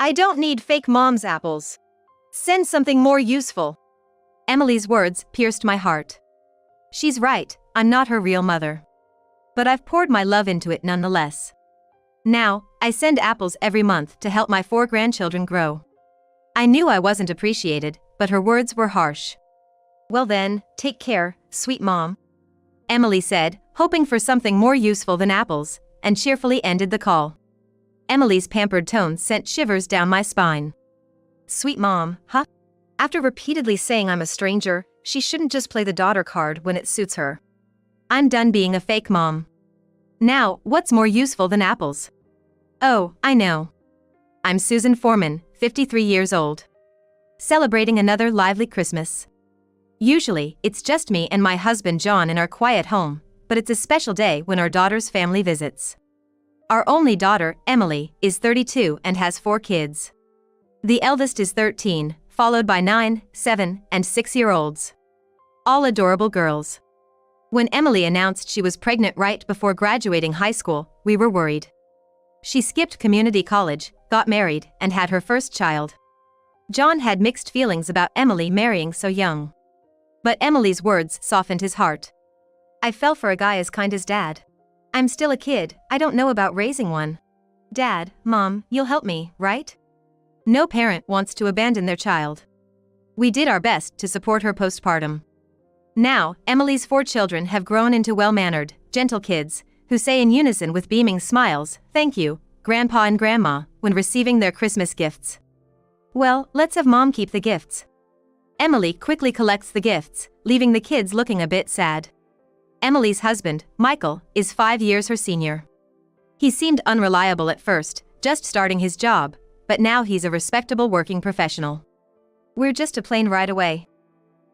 I don't need fake mom's apples. Send something more useful. Emily's words pierced my heart. She's right, I'm not her real mother. But I've poured my love into it nonetheless. Now, I send apples every month to help my 4 grandchildren grow. I knew I wasn't appreciated, but her words were harsh. Well then, take care, sweet mom. Emily said, hoping for something more useful than apples, and cheerfully ended the call. Emily's pampered tone sent shivers down my spine. Sweet mom, huh? After repeatedly saying I'm a stranger, she shouldn't just play the daughter card when it suits her. I'm done being a fake mom. Now, what's more useful than apples? Oh, I know. I'm Susan Foreman, 53 years old. Celebrating another lively Christmas. Usually, it's just me and my husband John in our quiet home, but it's a special day when our daughter's family visits. Our only daughter, Emily, is 32 and has 4 kids. The eldest is 13, followed by 9, 7, and 6-year-olds. All adorable girls. When Emily announced she was pregnant right before graduating high school, we were worried. She skipped community college, got married, and had her first child. John had mixed feelings about Emily marrying so young. But Emily's words softened his heart. I fell for a guy as kind as Dad. I'm still a kid, I don't know about raising one. Dad, Mom, you'll help me, right? No parent wants to abandon their child. We did our best to support her postpartum. Now, Emily's 4 children have grown into well-mannered, gentle kids, who say in unison with beaming smiles, "Thank you, Grandpa and Grandma," when receiving their Christmas gifts. Well, let's have Mom keep the gifts. Emily quickly collects the gifts, leaving the kids looking a bit sad. Emily's husband, Michael, is 5 years her senior. He seemed unreliable at first, just starting his job, but now he's a respectable working professional. We're just a plane ride away.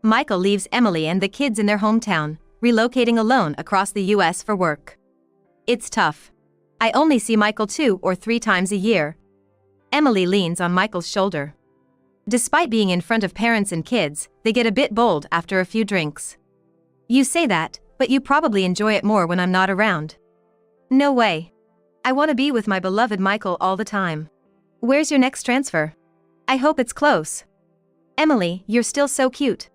Michael leaves Emily and the kids in their hometown, relocating alone across the US for work. It's tough. I only see Michael 2 or 3 times a year. Emily leans on Michael's shoulder. Despite being in front of parents and kids, they get a bit bold after a few drinks. You say that, but you probably enjoy it more when I'm not around. No way. I want to be with my beloved Michael all the time. Where's your next transfer? I hope it's close. Emily, you're still so cute.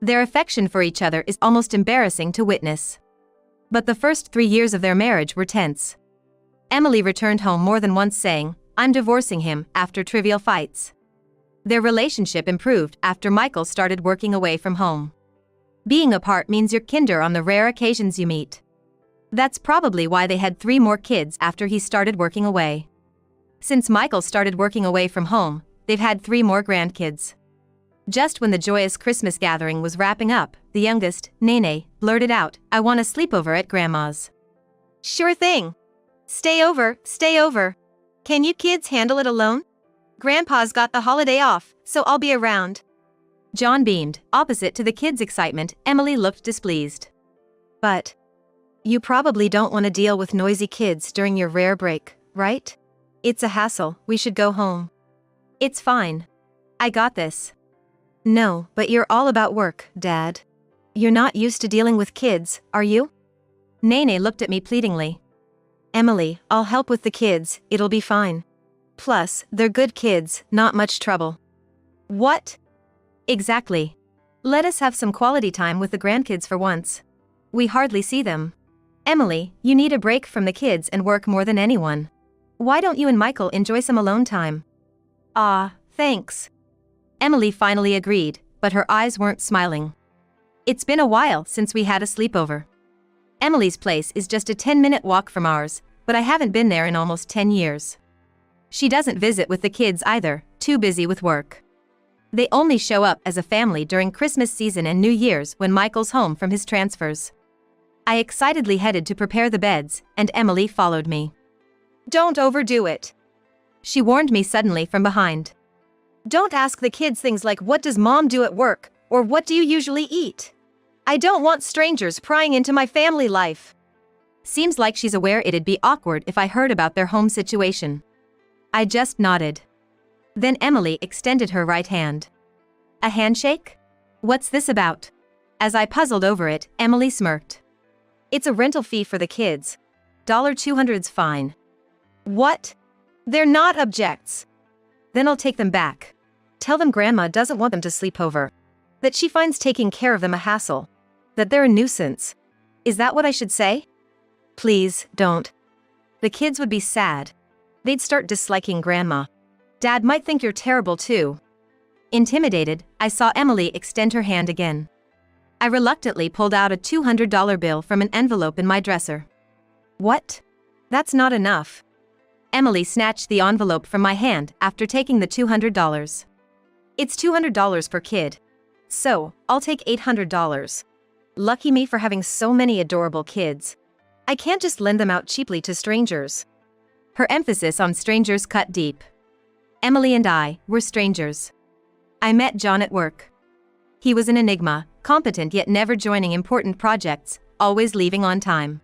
Their affection for each other is almost embarrassing to witness. But the first 3 years of their marriage were tense. Emily returned home more than once saying, "I'm divorcing him," after trivial fights. Their relationship improved after Michael started working away from home. Being apart means you're kinder on the rare occasions you meet. That's probably why they had 3 more kids after he started working away. Since Michael started working away from home, they've had 3 more grandkids. Just when the joyous Christmas gathering was wrapping up, the youngest, Nene, blurted out, "I want a sleepover at Grandma's." Sure thing. Stay over, stay over. Can you kids handle it alone? Grandpa's got the holiday off, so I'll be around. John beamed. Opposite to the kids' excitement, Emily looked displeased. But you probably don't want to deal with noisy kids during your rare break, right? It's a hassle, we should go home. It's fine. I got this. No, but you're all about work, Dad. You're not used to dealing with kids, are you? Nene looked at me pleadingly. Emily, I'll help with the kids, it'll be fine. Plus, they're good kids, not much trouble. What? Exactly. Let us have some quality time with the grandkids for once. We hardly see them. Emily, you need a break from the kids and work more than anyone. Why don't you and Michael enjoy some alone time? Ah, thanks. Emily finally agreed, but her eyes weren't smiling. It's been a while since we had a sleepover. Emily's place is just a 10-minute walk from ours, but I haven't been there in almost 10 years. She doesn't visit with the kids either, too busy with work. They only show up as a family during Christmas season and New Year's when Michael's home from his transfers. I excitedly headed to prepare the beds, and Emily followed me. Don't overdo it. She warned me suddenly from behind. Don't ask the kids things like "What does Mom do at work?" or "What do you usually eat?" I don't want strangers prying into my family life. Seems like she's aware it'd be awkward if I heard about their home situation. I just nodded. Then Emily extended her right hand. A handshake? What's this about? As I puzzled over it, Emily smirked. It's a rental fee for the kids. $200's fine. What? They're not objects. Then I'll take them back. Tell them Grandma doesn't want them to sleep over. That she finds taking care of them a hassle. That they're a nuisance. Is that what I should say? Please, don't. The kids would be sad. They'd start disliking Grandma. Dad might think you're terrible too. Intimidated, I saw Emily extend her hand again. I reluctantly pulled out a $200 bill from an envelope in my dresser. What? That's not enough. Emily snatched the envelope from my hand after taking the $200. It's $200 per kid. So, I'll take $800. Lucky me for having so many adorable kids. I can't just lend them out cheaply to strangers. Her emphasis on strangers cut deep. Emily and I were strangers. I met John at work. He was an enigma, competent yet never joining important projects, always leaving on time.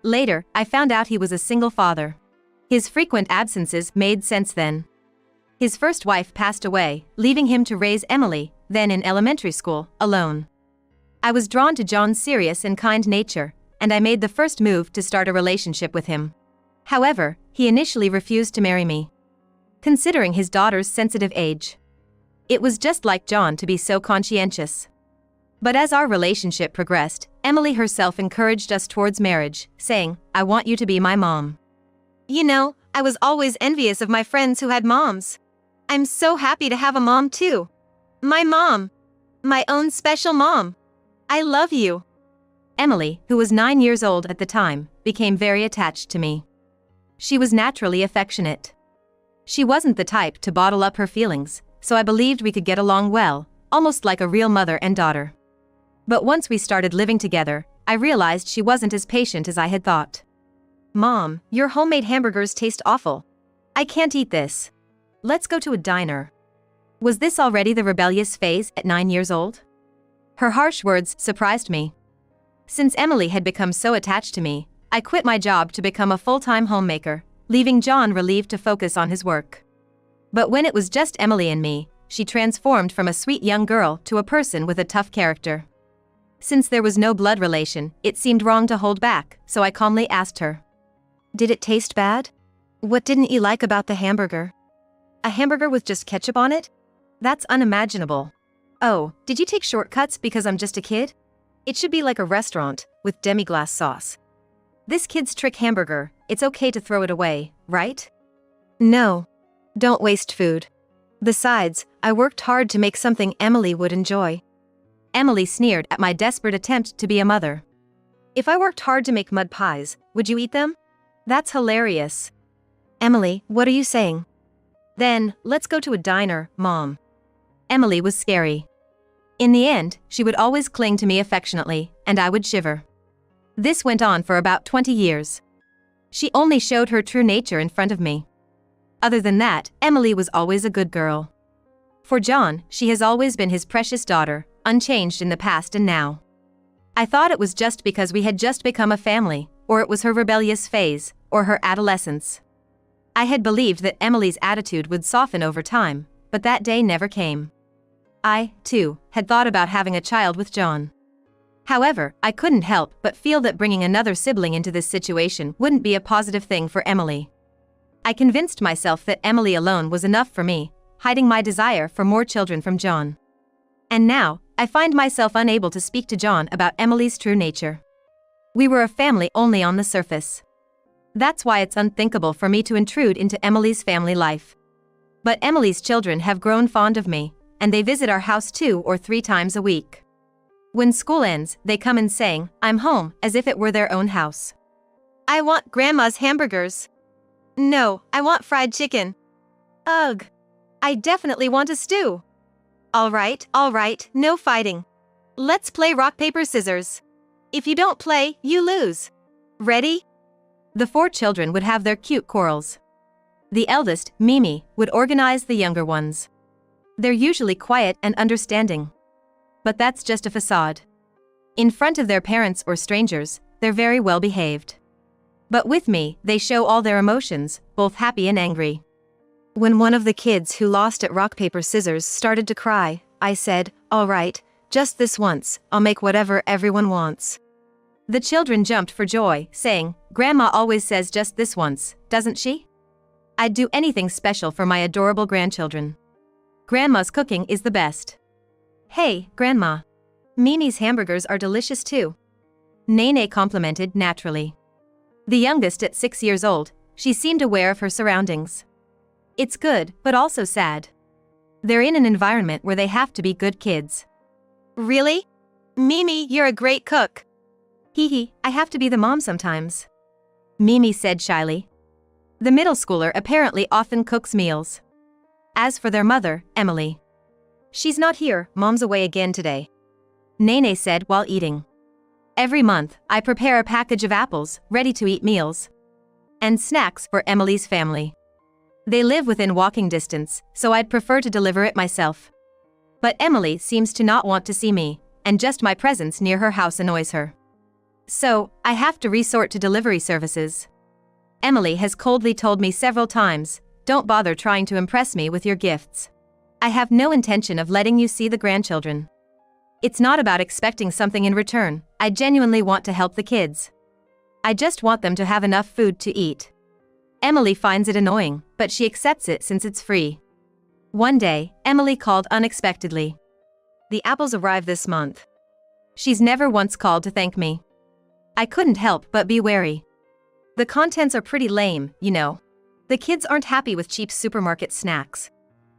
Later, I found out he was a single father. His frequent absences made sense then. His first wife passed away, leaving him to raise Emily, then in elementary school, alone. I was drawn to John's serious and kind nature, and I made the first move to start a relationship with him. However, he initially refused to marry me, considering his daughter's sensitive age. It was just like John to be so conscientious. But as our relationship progressed, Emily herself encouraged us towards marriage, saying, "I want you to be my mom." You know, I was always envious of my friends who had moms. I'm so happy to have a mom too. My mom. My own special mom. I love you. Emily, who was 9 years old at the time, became very attached to me. She was naturally affectionate. She wasn't the type to bottle up her feelings, so I believed we could get along well, almost like a real mother and daughter. But once we started living together, I realized she wasn't as patient as I had thought. "Mom, your homemade hamburgers taste awful. I can't eat this. Let's go to a diner." Was this already the rebellious phase at 9 years old? Her harsh words surprised me. Since Emily had become so attached to me, I quit my job to become a full-time homemaker, leaving John relieved to focus on his work. But when it was just Emily and me, she transformed from a sweet young girl to a person with a tough character. Since there was no blood relation, it seemed wrong to hold back, so I calmly asked her. "Did it taste bad? What didn't you like about the hamburger? A hamburger with just ketchup on it? That's unimaginable. Oh, did you take shortcuts because I'm just a kid? It should be like a restaurant, with demi-glace sauce. This kid's trick hamburger, it's okay to throw it away, right? No. Don't waste food. Besides, I worked hard to make something Emily would enjoy." Emily sneered at my desperate attempt to be a mother. "If I worked hard to make mud pies, would you eat them? That's hilarious." "Emily, what are you saying?" "Then, let's go to a diner, Mom." Emily was scary. In the end, she would always cling to me affectionately, and I would shiver. This went on for about 20 years. She only showed her true nature in front of me. Other than that, Emily was always a good girl. For John, she has always been his precious daughter, unchanged in the past and now. I thought it was just because we had just become a family, or it was her rebellious phase, or her adolescence. I had believed that Emily's attitude would soften over time, but that day never came. I, too, had thought about having a child with John. However, I couldn't help but feel that bringing another sibling into this situation wouldn't be a positive thing for Emily. I convinced myself that Emily alone was enough for me, hiding my desire for more children from John. And now, I find myself unable to speak to John about Emily's true nature. We were a family only on the surface. That's why it's unthinkable for me to intrude into Emily's family life. But Emily's children have grown fond of me, and they visit our house 2 or 3 times a week. When school ends, they come in saying, "I'm home," as if it were their own house. "I want Grandma's hamburgers." "No, I want fried chicken." "Ugh. I definitely want a stew." All right, no fighting. Let's play rock, paper, scissors. If you don't play, you lose. Ready? The 4 children would have their cute quarrels. The eldest, Mimi, would organize the younger ones. They're usually quiet and understanding. But that's just a facade. In front of their parents or strangers, they're very well behaved. But with me, they show all their emotions, both happy and angry. When one of the kids who lost at rock, paper, scissors started to cry, I said, "All right, just this once, I'll make whatever everyone wants." The children jumped for joy, saying, "Grandma always says just this once, doesn't she?" I'd do anything special for my adorable grandchildren. Grandma's cooking is the best. Hey, Grandma. Mimi's hamburgers are delicious too. Nene complimented naturally. The youngest at 6 years old, she seemed aware of her surroundings. It's good, but also sad. They're in an environment where they have to be good kids. Really? Mimi, you're a great cook. Hee hee, I have to be the mom sometimes. Mimi said shyly. The middle schooler apparently often cooks meals. As for their mother, Emily. She's not here, Mom's away again today. Nene said while eating. Every month, I prepare a package of apples, ready-to-eat meals. And snacks for Emily's family. They live within walking distance, so I'd prefer to deliver it myself. But Emily seems to not want to see me, and just my presence near her house annoys her. So, I have to resort to delivery services. Emily has coldly told me several times, don't bother trying to impress me with your gifts. I have no intention of letting you see the grandchildren. It's not about expecting something in return, I genuinely want to help the kids. I just want them to have enough food to eat. Emily finds it annoying, but she accepts it since it's free. One day, Emily called unexpectedly. The apples arrived this month. She's never once called to thank me. I couldn't help but be wary. The contents are pretty lame, you know. The kids aren't happy with cheap supermarket snacks.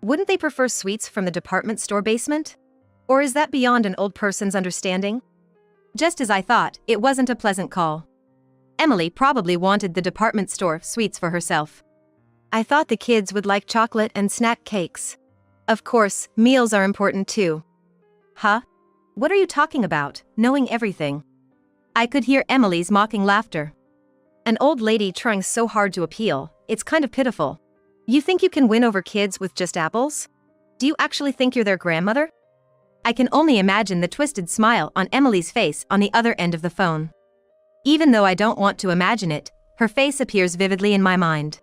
Wouldn't they prefer sweets from the department store basement? Or is that beyond an old person's understanding? Just as I thought, it wasn't a pleasant call. Emily probably wanted the department store sweets for herself. I thought the kids would like chocolate and snack cakes. Of course, meals are important too. Huh? What are you talking about, knowing everything? I could hear Emily's mocking laughter. An old lady trying so hard to appeal, it's kind of pitiful. You think you can win over kids with just apples? Do you actually think you're their grandmother? I can only imagine the twisted smile on Emily's face on the other end of the phone. Even though I don't want to imagine it, her face appears vividly in my mind.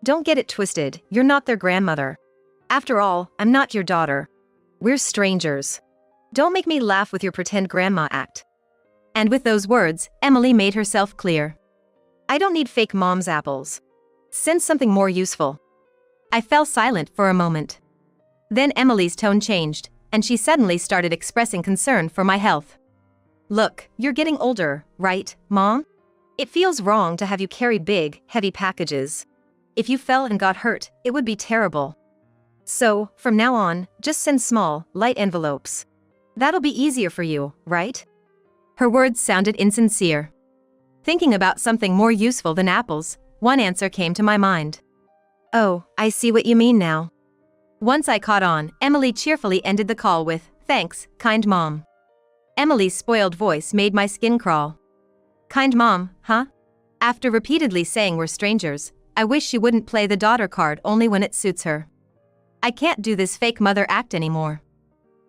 Don't get it twisted, you're not their grandmother. After all, I'm not your daughter. We're strangers. Don't make me laugh with your pretend grandma act. And with those words, Emily made herself clear. I don't need fake mom's apples. Send something more useful. I fell silent for a moment. Then Emily's tone changed, and she suddenly started expressing concern for my health. Look, you're getting older, right, Mom? It feels wrong to have you carry big, heavy packages. If you fell and got hurt, it would be terrible. So, from now on, just send small, light envelopes. That'll be easier for you, right? Her words sounded insincere. Thinking about something more useful than apples, one answer came to my mind. Oh, I see what you mean now. Once I caught on, Emily cheerfully ended the call with, "Thanks, kind mom." Emily's spoiled voice made my skin crawl. Kind mom, huh? After repeatedly saying we're strangers, I wish she wouldn't play the daughter card only when it suits her. I can't do this fake mother act anymore.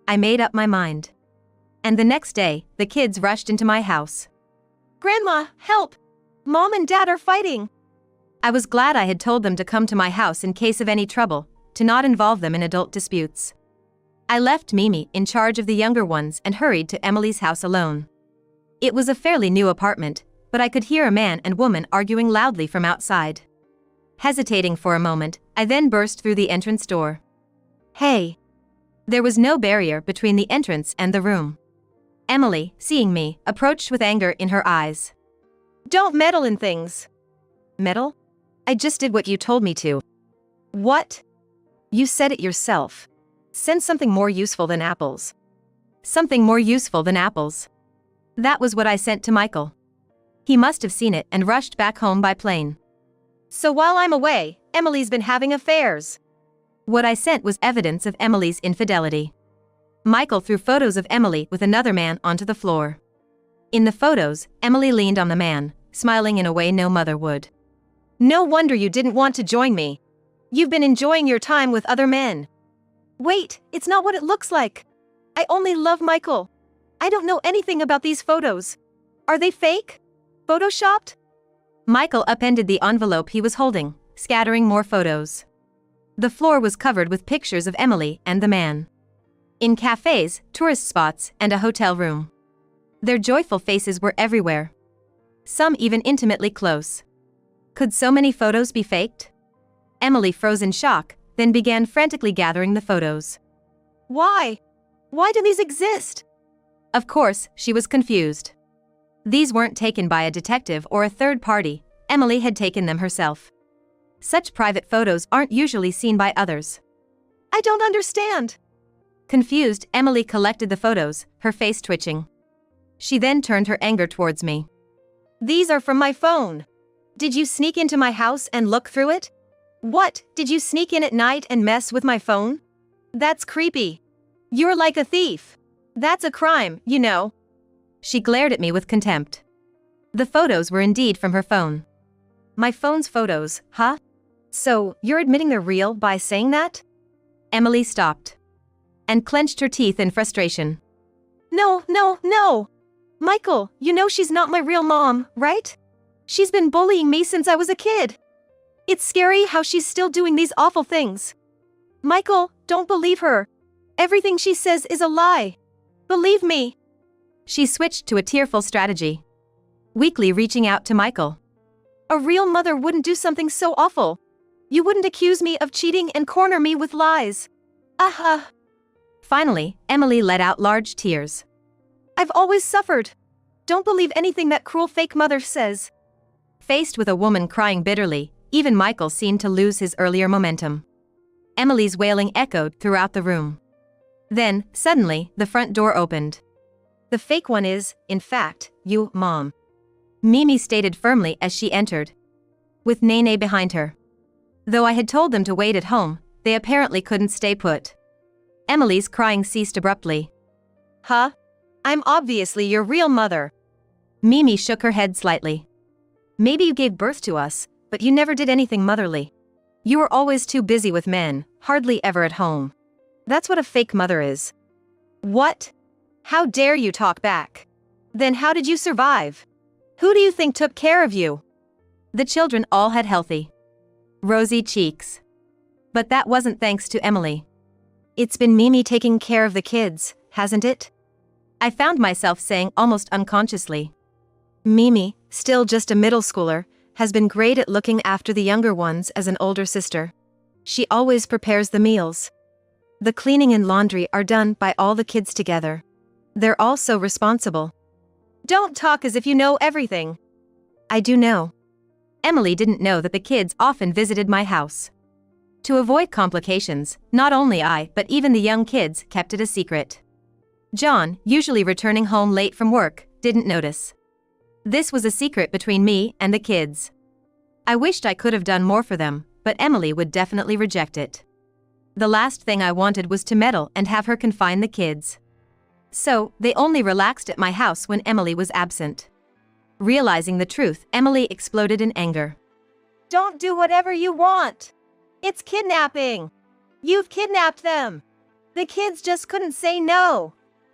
I made up my mind. And the next day, the kids rushed into my house. Grandma, help! Mom and Dad are fighting! I was glad I had told them to come to my house in case of any trouble, to not involve them in adult disputes. I left Mimi in charge of the younger ones and hurried to Emily's house alone. It was a fairly new apartment, but I could hear a man and woman arguing loudly from outside. Hesitating for a moment, I then burst through the entrance door. Hey! There was no barrier between the entrance and the room. Emily, seeing me, approached with anger in her eyes. Don't meddle in things. Meddle? I just did what you told me to. What? You said it yourself. Send something more useful than apples. Something more useful than apples. That was what I sent to Michael. He must have seen it and rushed back home by plane. So while I'm away, Emily's been having affairs. What I sent was evidence of Emily's infidelity. Michael threw photos of Emily with another man onto the floor. In the photos, Emily leaned on the man, smiling in a way no mother would. No wonder you didn't want to join me. You've been enjoying your time with other men. Wait, it's not what it looks like. I only love Michael. I don't know anything about these photos. Are they fake? Photoshopped? Michael upended the envelope he was holding, scattering more photos. The floor was covered with pictures of Emily and the man. In cafes, tourist spots, and a hotel room. Their joyful faces were everywhere. Some even intimately close. Could so many photos be faked? Emily froze in shock, then began frantically gathering the photos. Why? Why do these exist? Of course, she was confused. These weren't taken by a detective or a third party, Emily had taken them herself. Such private photos aren't usually seen by others. I don't understand. Confused, Emily collected the photos, her face twitching. She then turned her anger towards me. These are from my phone. Did you sneak into my house and look through it? What, did you sneak in at night and mess with my phone? That's creepy. You're like a thief. That's a crime, you know. She glared at me with contempt. The photos were indeed from her phone. My phone's photos, huh? So, you're admitting they're real by saying that? Emily stopped and clenched her teeth in frustration. No, no, no! Michael, you know she's not my real mom, right? She's been bullying me since I was a kid. It's scary how she's still doing these awful things. Michael, don't believe her. Everything she says is a lie. Believe me. She switched to a tearful strategy, weakly reaching out to Michael. A real mother wouldn't do something so awful. You wouldn't accuse me of cheating and corner me with lies. Aha. Finally, Emily let out large tears. I've always suffered. Don't believe anything that cruel fake mother says. Faced with a woman crying bitterly, even Michael seemed to lose his earlier momentum. Emily's wailing echoed throughout the room. Then, suddenly, the front door opened. The fake one is, in fact, you, Mom. Mimi stated firmly as she entered, with Nene behind her. Though I had told them to wait at home, they apparently couldn't stay put. Emily's crying ceased abruptly. Huh? I'm obviously your real mother. Mimi shook her head slightly. Maybe you gave birth to us, but you never did anything motherly. You were always too busy with men, hardly ever at home. That's what a fake mother is. What? How dare you talk back? Then how did you survive? Who do you think took care of you? The children all had healthy, rosy cheeks. But that wasn't thanks to Emily. It's been Mimi taking care of the kids, hasn't it? I found myself saying almost unconsciously. Mimi, still just a middle schooler, has been great at looking after the younger ones as an older sister. She always prepares the meals. The cleaning and laundry are done by all the kids together. They're all so responsible. Don't talk as if you know everything. I do know. Emily didn't know that the kids often visited my house. To avoid complications, not only I but even the young kids kept it a secret. John, usually returning home late from work, didn't notice. This was a secret between me and the kids. I wished I could have done more for them, but Emily would definitely reject it. The last thing I wanted was to meddle and have her confine the kids. So, they only relaxed at my house when Emily was absent. Realizing the truth, Emily exploded in anger. Don't do whatever you want. It's kidnapping. You've kidnapped them. The kids just couldn't say no.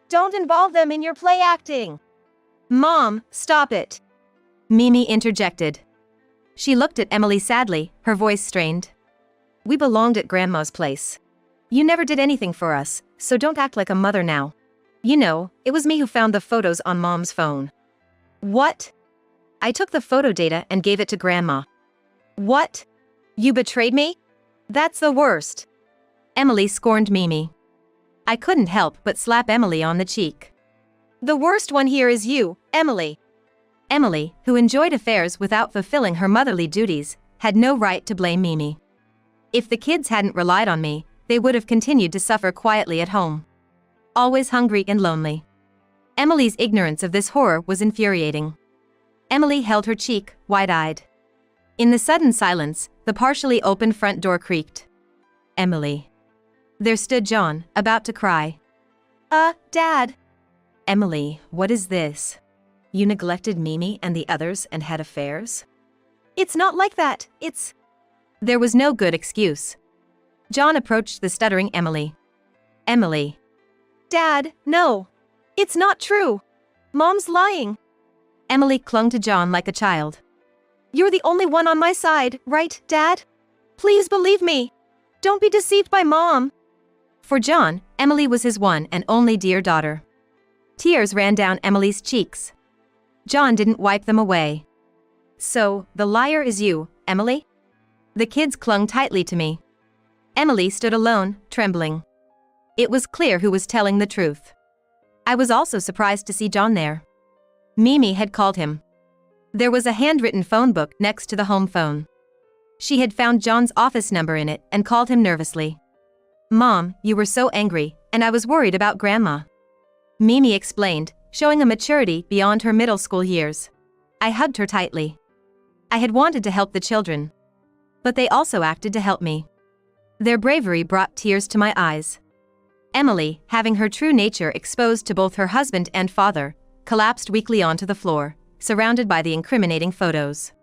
Don't involve them in your play acting. Mom, stop it. Mimi interjected. She looked at Emily sadly, her voice strained. We belonged at Grandma's place. You never did anything for us, so don't act like a mother now. You know, it was me who found the photos on Mom's phone. What? I took the photo data and gave it to Grandma. What? You betrayed me? That's the worst. Emily scorned Mimi. I couldn't help but slap Emily on the cheek. The worst one here is you, Emily. Emily, who enjoyed affairs without fulfilling her motherly duties, had no right to blame Mimi. If the kids hadn't relied on me, they would have continued to suffer quietly at home. Always hungry and lonely. Emily's ignorance of this horror was infuriating. Emily held her cheek, wide-eyed. In the sudden silence, the partially opened front door creaked. Emily. There stood John, about to cry. Dad. Emily, what is this? You neglected Mimi and the others and had affairs? It's not like that, it's... There was no good excuse. John approached the stuttering Emily. Emily. Dad, no. It's not true. Mom's lying. Emily clung to John like a child. You're the only one on my side, right, Dad? Please believe me. Don't be deceived by Mom. For John, Emily was his one and only dear daughter. Tears ran down Emily's cheeks. John didn't wipe them away. So, the liar is you, Emily? The kids clung tightly to me. Emily stood alone, trembling. It was clear who was telling the truth. I was also surprised to see John there. Mimi had called him. There was a handwritten phone book next to the home phone. She had found John's office number in it and called him nervously. "Mom, you were so angry, and I was worried about Grandma," Mimi explained, showing a maturity beyond her middle school years. I hugged her tightly. I had wanted to help the children. But they also acted to help me. Their bravery brought tears to my eyes. Emily, having her true nature exposed to both her husband and father, collapsed weakly onto the floor, surrounded by the incriminating photos.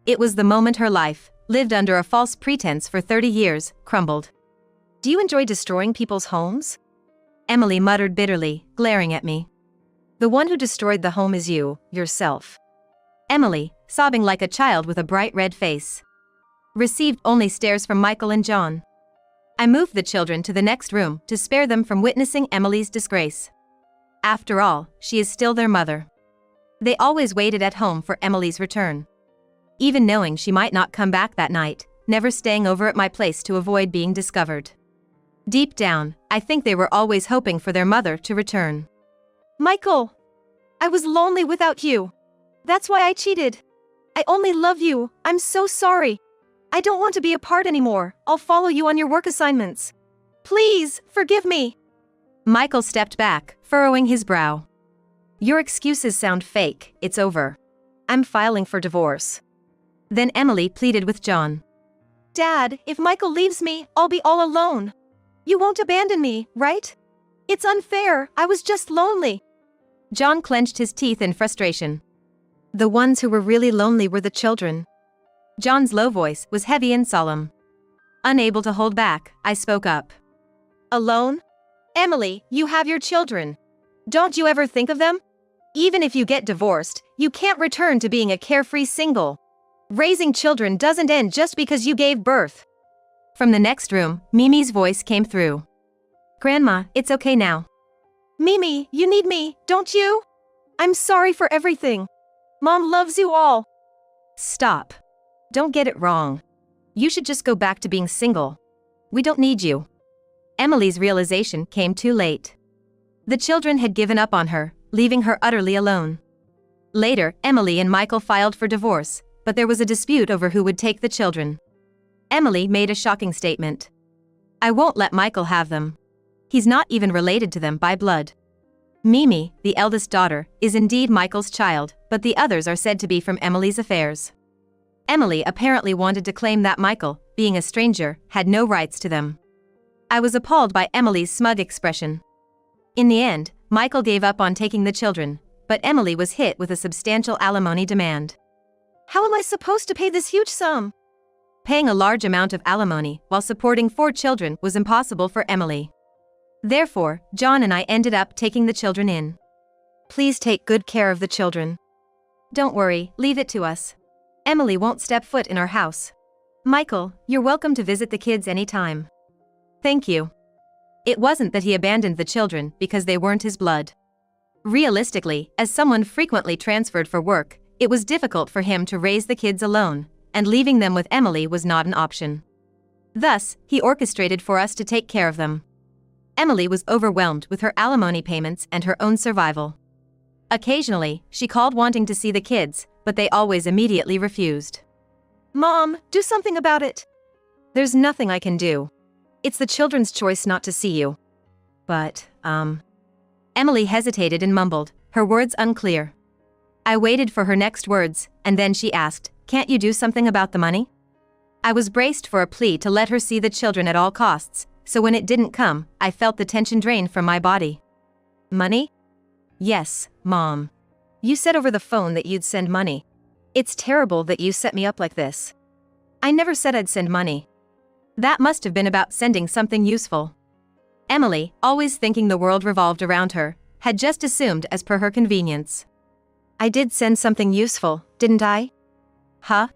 It was the moment her life, lived under a false pretense for 30 years, crumbled. "Do you enjoy destroying people's homes?" Emily muttered bitterly, glaring at me. "The one who destroyed the home is you, yourself." Emily, sobbing like a child with a bright red face, received only stares from Michael and John. I moved the children to the next room to spare them from witnessing Emily's disgrace. After all, she is still their mother. They always waited at home for Emily's return. Even knowing she might not come back that night, never staying over at my place to avoid being discovered. Deep down, I think they were always hoping for their mother to return. "Michael! I was lonely without you. That's why I cheated. I only love you, I'm so sorry. I don't want to be apart anymore, I'll follow you on your work assignments. Please, forgive me." Michael stepped back, furrowing his brow. "Your excuses sound fake, it's over. I'm filing for divorce." Then Emily pleaded with John. "Dad, if Michael leaves me, I'll be all alone. You won't abandon me, right? It's unfair, I was just lonely." John clenched his teeth in frustration. "The ones who were really lonely were the children." John's low voice was heavy and solemn. Unable to hold back, I spoke up. "Alone? Emily, you have your children. Don't you ever think of them? Even if you get divorced, you can't return to being a carefree single. Raising children doesn't end just because you gave birth." From the next room, Mimi's voice came through. "Grandma, it's okay now." "Mimi, you need me, don't you? I'm sorry for everything. Mom loves you all." "Stop. Don't get it wrong. You should just go back to being single. We don't need you." Emily's realization came too late. The children had given up on her, leaving her utterly alone. Later, Emily and Michael filed for divorce, but there was a dispute over who would take the children. Emily made a shocking statement. "I won't let Michael have them. He's not even related to them by blood." Mimi, the eldest daughter, is indeed Michael's child, but the others are said to be from Emily's affairs. Emily apparently wanted to claim that Michael, being a stranger, had no rights to them. I was appalled by Emily's smug expression. In the end, Michael gave up on taking the children, but Emily was hit with a substantial alimony demand. "How am I supposed to pay this huge sum?" Paying a large amount of alimony while supporting 4 children was impossible for Emily. Therefore, John and I ended up taking the children in. "Please take good care of the children." "Don't worry, leave it to us. Emily won't step foot in our house. Michael, you're welcome to visit the kids anytime." "Thank you." It wasn't that he abandoned the children because they weren't his blood. Realistically, as someone frequently transferred for work, it was difficult for him to raise the kids alone, and leaving them with Emily was not an option. Thus, he orchestrated for us to take care of them. Emily was overwhelmed with her alimony payments and her own survival. Occasionally, she called wanting to see the kids, but they always immediately refused. "Mom, do something about it." "There's nothing I can do. It's the children's choice not to see you." But, Emily hesitated and mumbled, her words unclear. I waited for her next words, and then she asked, "Can't you do something about the money?" I was braced for a plea to let her see the children at all costs, so when it didn't come, I felt the tension drain from my body. "Money?" "Yes, Mom. You said over the phone that you'd send money. It's terrible that you set me up like this." "I never said I'd send money. That must have been about sending something useful." Emily, always thinking the world revolved around her, had just assumed as per her convenience. "I did send something useful, didn't I?" "Huh?"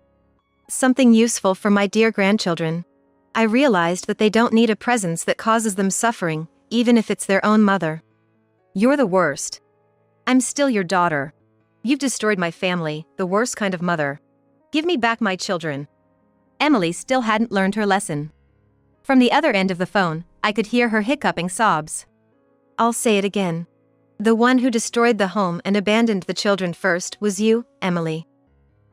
"Something useful for my dear grandchildren. I realized that they don't need a presence that causes them suffering, even if it's their own mother." "You're the worst." "I'm still your daughter. You've destroyed my family, the worst kind of mother. Give me back my children." Emily still hadn't learned her lesson. From the other end of the phone, I could hear her hiccuping sobs. I'll say it again. The one who destroyed the home and abandoned the children first was you, Emily.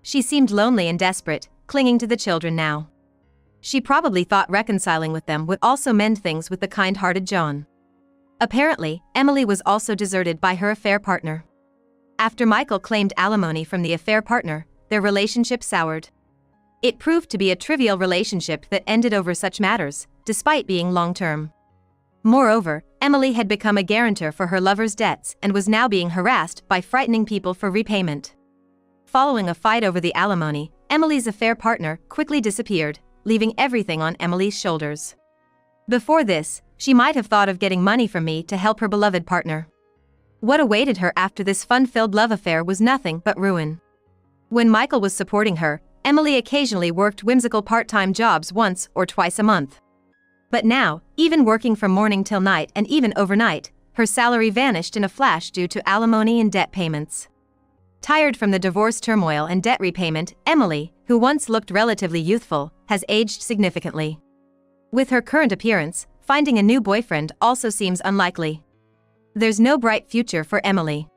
She seemed lonely and desperate, clinging to the children now. She probably thought reconciling with them would also mend things with the kind-hearted John. Apparently, Emily was also deserted by her affair partner. After Michael claimed alimony from the affair partner, their relationship soured. It proved to be a trivial relationship that ended over such matters, despite being long-term. Moreover, Emily had become a guarantor for her lover's debts and was now being harassed by frightening people for repayment. Following a fight over the alimony, Emily's affair partner quickly disappeared, leaving everything on Emily's shoulders. Before this, she might have thought of getting money from me to help her beloved partner. What awaited her after this fun-filled love affair was nothing but ruin. When Michael was supporting her, Emily occasionally worked whimsical part-time jobs once or twice a month. But now, even working from morning till night and even overnight, her salary vanished in a flash due to alimony and debt payments. Tired from the divorce turmoil and debt repayment, Emily, who once looked relatively youthful, has aged significantly. With her current appearance, finding a new boyfriend also seems unlikely. There's no bright future for Emily.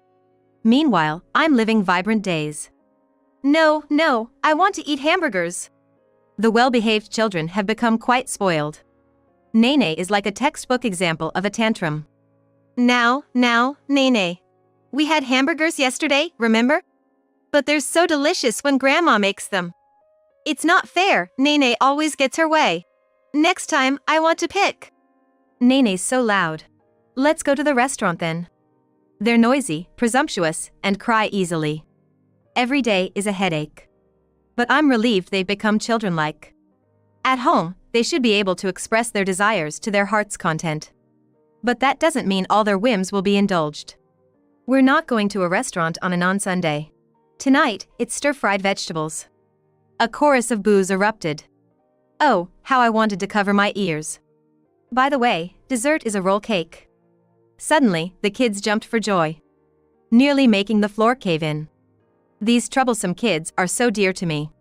Meanwhile, I'm living vibrant days. No, I want to eat hamburgers. The well-behaved children have become quite spoiled. Nene is like a textbook example of a tantrum. Now, Nene. We had hamburgers yesterday, remember? But they're so delicious when Grandma makes them. It's not fair, Nene always gets her way. Next time, I want to pick. Nene's so loud. Let's go to the restaurant then. They're noisy, presumptuous, and cry easily. Every day is a headache. But I'm relieved they've become children-like. At home, they should be able to express their desires to their heart's content. But that doesn't mean all their whims will be indulged. We're not going to a restaurant on a non-Sunday. Tonight, it's stir-fried vegetables. A chorus of boos erupted. Oh, how I wanted to cover my ears. By the way, dessert is a roll cake. Suddenly, the kids jumped for joy, nearly making the floor cave in. These troublesome kids are so dear to me.